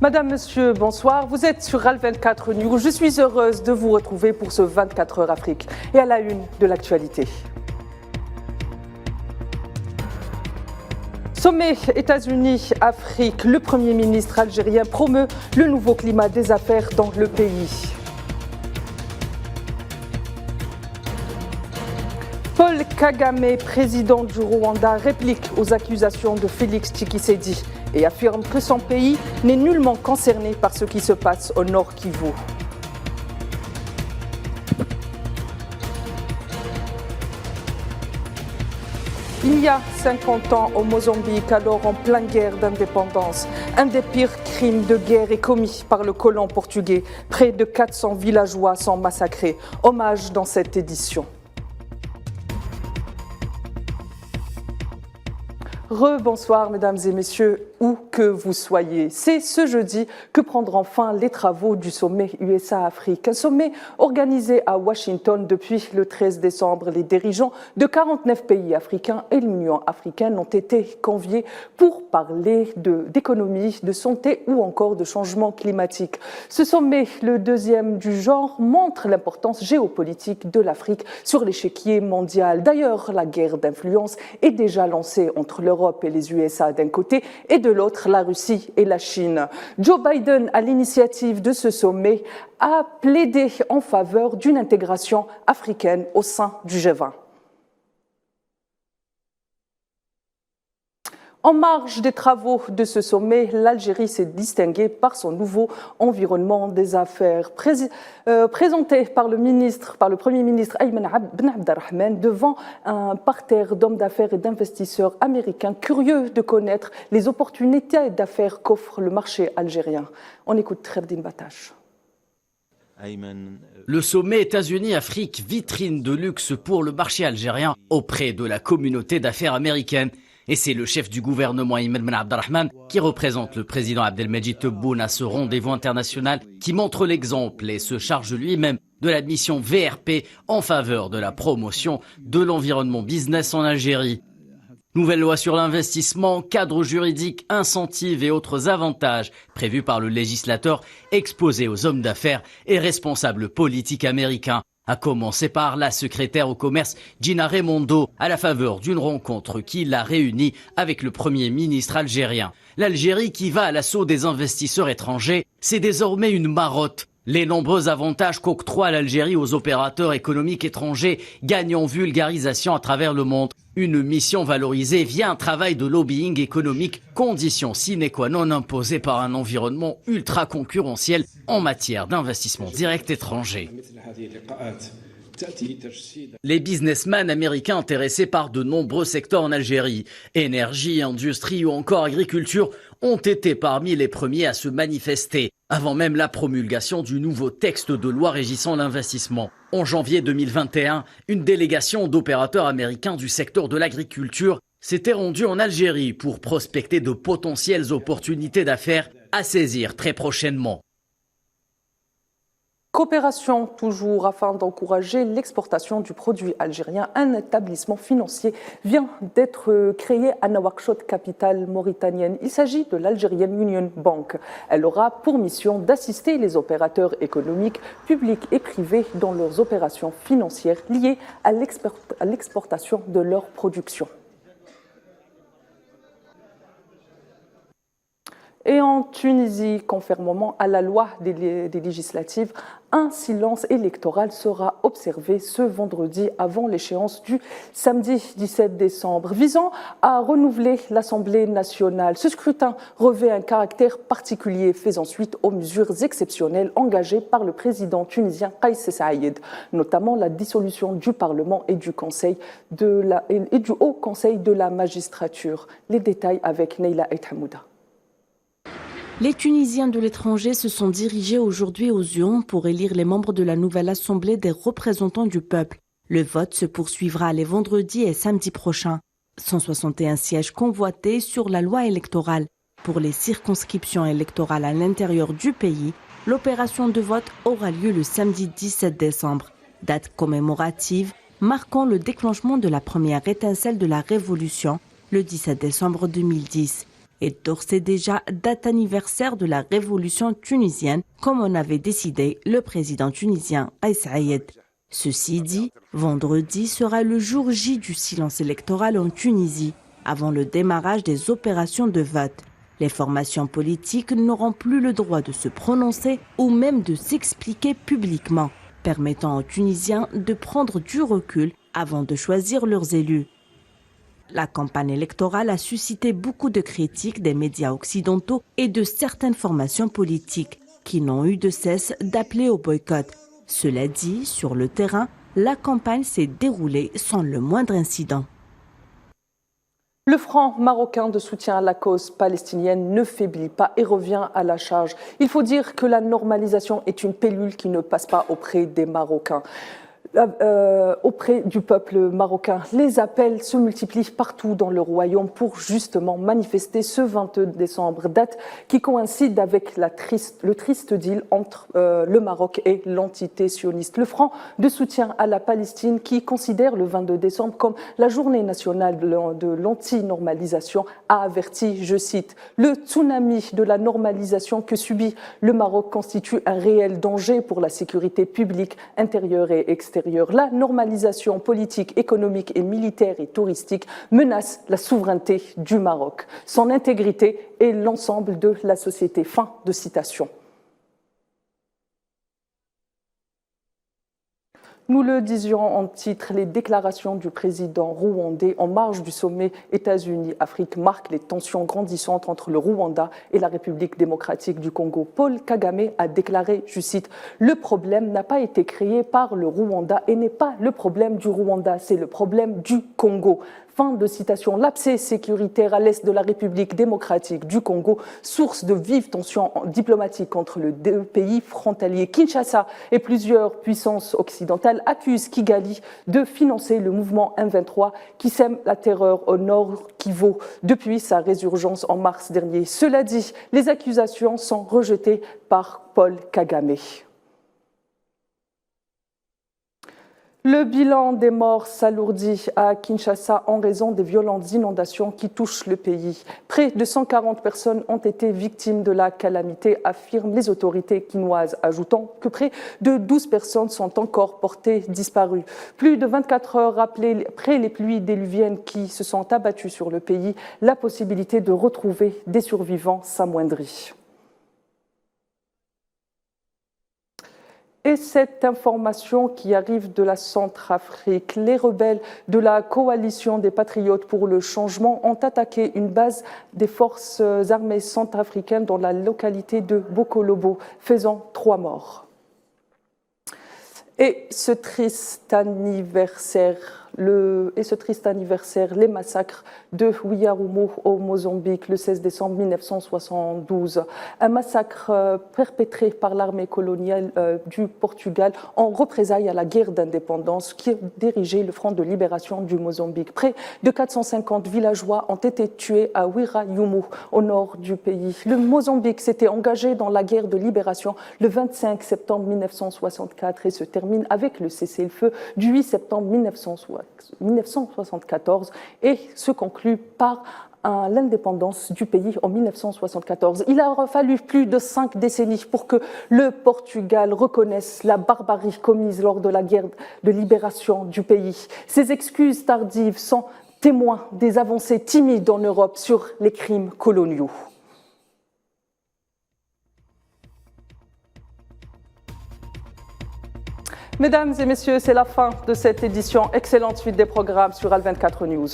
Madame, Monsieur, bonsoir. Vous êtes sur RAL 24 News. Je suis heureuse de vous retrouver pour ce 24 heures Afrique et à la une de l'actualité. Sommet États-Unis-Afrique, le Premier ministre algérien promeut le nouveau climat des affaires dans le pays. Paul Kagame, président du Rwanda, réplique aux accusations de Félix Tshisekedi et affirme que son pays n'est nullement concerné par ce qui se passe au Nord Kivu. Il y a 50 ans au Mozambique, alors en pleine guerre d'indépendance, un des pires crimes de guerre est commis par le colon portugais. Près de 400 villageois sont massacrés. Hommage dans cette édition. Rebonsoir mesdames et messieurs, où que vous soyez. C'est ce jeudi que prendront fin les travaux du sommet USA-Afrique. Un sommet organisé à Washington depuis le 13 décembre. Les dirigeants de 49 pays africains et l'Union africaine ont été conviés pour parler d'économie, de santé ou encore de changement climatique. Ce sommet, le deuxième du genre, montre l'importance géopolitique de l'Afrique sur l'échiquier mondial. D'ailleurs, la guerre d'influence est déjà lancée entre l'Europe et les USA d'un côté et de l'autre la Russie et la Chine. Joe Biden, à l'initiative de ce sommet, a plaidé en faveur d'une intégration africaine au sein du G20. En marge des travaux de ce sommet, l'Algérie s'est distinguée par son nouveau environnement des affaires. Présenté par le Premier ministre Ayman Ben Abdelrahman devant un parterre d'hommes d'affaires et d'investisseurs américains curieux de connaître les opportunités d'affaires qu'offre le marché algérien. On écoute Kherdine Batache. Le sommet États-Unis-Afrique, vitrine de luxe pour le marché algérien auprès de la communauté d'affaires américaine. Et c'est le chef du gouvernement Ayman Ben Abdelrahman qui représente le président Abdelmajid Tebboune à ce rendez-vous international qui montre l'exemple et se charge lui-même de la mission VRP en faveur de la promotion de l'environnement business en Algérie. Nouvelle loi sur l'investissement, cadre juridique, incentives et autres avantages prévus par le législateur exposés aux hommes d'affaires et responsables politiques américains. À commencer par la secrétaire au commerce Gina Raimondo, à la faveur d'une rencontre qui l'a réunie avec le Premier ministre algérien. L'Algérie qui va à l'assaut des investisseurs étrangers, c'est désormais une marotte. Les nombreux avantages qu'octroie l'Algérie aux opérateurs économiques étrangers gagnent en vulgarisation à travers le monde. Une mission valorisée via un travail de lobbying économique, condition sine qua non imposée par un environnement ultra concurrentiel en matière d'investissement direct étranger. Les businessmen américains intéressés par de nombreux secteurs en Algérie, énergie, industrie ou encore agriculture, ont été parmi les premiers à se manifester, avant même la promulgation du nouveau texte de loi régissant l'investissement. En janvier 2021, une délégation d'opérateurs américains du secteur de l'agriculture s'était rendue en Algérie pour prospecter de potentielles opportunités d'affaires à saisir très prochainement. Coopération toujours afin d'encourager l'exportation du produit algérien. Un établissement financier vient d'être créé à Nouakchott, capitale mauritanienne. Il s'agit de l'Algérienne Union Bank. Elle aura pour mission d'assister les opérateurs économiques, publics et privés dans leurs opérations financières liées à l'exportation de leur production. Et en Tunisie, conformément à la loi des législatives, un silence électoral sera observé ce vendredi avant l'échéance du samedi 17 décembre, visant à renouveler l'Assemblée nationale. Ce scrutin revêt un caractère particulier, faisant suite aux mesures exceptionnelles engagées par le président tunisien Kais Saïed, notamment la dissolution du Parlement et du Haut Conseil de la magistrature. Les détails avec Neila Aithamouda. Les Tunisiens de l'étranger se sont dirigés aujourd'hui aux urnes pour élire les membres de la nouvelle Assemblée des représentants du peuple. Le vote se poursuivra les vendredis et samedis prochains. 161 sièges convoités sur la loi électorale. Pour les circonscriptions électorales à l'intérieur du pays, l'opération de vote aura lieu le samedi 17 décembre, date commémorative marquant le déclenchement de la première étincelle de la Révolution, le 17 décembre 2010. est d'ores et déjà date anniversaire de la révolution tunisienne, comme en avait décidé le président tunisien Kais Saied. Ceci dit, vendredi sera le jour J du silence électoral en Tunisie, avant le démarrage des opérations de vote. Les formations politiques n'auront plus le droit de se prononcer ou même de s'expliquer publiquement, permettant aux Tunisiens de prendre du recul avant de choisir leurs élus. La campagne électorale a suscité beaucoup de critiques des médias occidentaux et de certaines formations politiques qui n'ont eu de cesse d'appeler au boycott. Cela dit, sur le terrain, la campagne s'est déroulée sans le moindre incident. Le franc marocain de soutien à la cause palestinienne ne faiblit pas et revient à la charge. Il faut dire que la normalisation est une pilule qui ne passe pas auprès des Marocains. Auprès du peuple marocain. Les appels se multiplient partout dans le royaume pour justement manifester ce 22 décembre, date qui coïncide avec le triste deal entre le Maroc et l'entité sioniste. Le front de soutien à la Palestine qui considère le 22 décembre comme la journée nationale de l'anti-normalisation a averti, je cite, « Le tsunami de la normalisation que subit le Maroc constitue un réel danger pour la sécurité publique intérieure et extérieure. La normalisation politique, économique et militaire et touristique menace la souveraineté du Maroc, son intégrité et l'ensemble de la société. » Fin de citation. Nous le disions en titre, les déclarations du président rwandais en marge du sommet États-Unis-Afrique marquent les tensions grandissantes entre le Rwanda et la République démocratique du Congo. Paul Kagame a déclaré, je cite, « Le problème n'a pas été créé par le Rwanda et n'est pas le problème du Rwanda, c'est le problème du Congo. » Fin de citation. L'abcès sécuritaire à l'est de la République démocratique du Congo, source de vives tensions diplomatiques entre les deux pays frontaliers. Kinshasa et plusieurs puissances occidentales accusent Kigali de financer le mouvement M23 qui sème la terreur au nord Kivu depuis sa résurgence en mars dernier. Cela dit, les accusations sont rejetées par Paul Kagame. Le bilan des morts s'alourdit à Kinshasa en raison des violentes inondations qui touchent le pays. Près de 140 personnes ont été victimes de la calamité, affirment les autorités quinoises, ajoutant que près de 12 personnes sont encore portées disparues. Plus de 24 heures après les pluies déluviennes qui se sont abattues sur le pays, la possibilité de retrouver des survivants s'amoindrit. Et cette information qui arrive de la Centrafrique, les rebelles de la coalition des patriotes pour le changement ont attaqué une base des forces armées centrafricaines dans la localité de Bokolobo, faisant 3 morts. Et ce triste anniversaire, les massacres de Wiarumo au Mozambique le 16 décembre 1972. Un massacre perpétré par l'armée coloniale du Portugal en représailles à la guerre d'indépendance qui dirigeait le Front de libération du Mozambique. Près de 450 villageois ont été tués à Wirajumu, au nord du pays. Le Mozambique s'était engagé dans la guerre de libération le 25 septembre 1964 et se termine avec le cessez-le-feu du 8 septembre 1974 et se conclut par l'indépendance du pays en 1974. Il a fallu plus de 5 décennies pour que le Portugal reconnaisse la barbarie commise lors de la guerre de libération du pays. Ces excuses tardives sont témoins des avancées timides en Europe sur les crimes coloniaux. Mesdames et messieurs, c'est la fin de cette édition. Excellente suite des programmes sur Al24 News.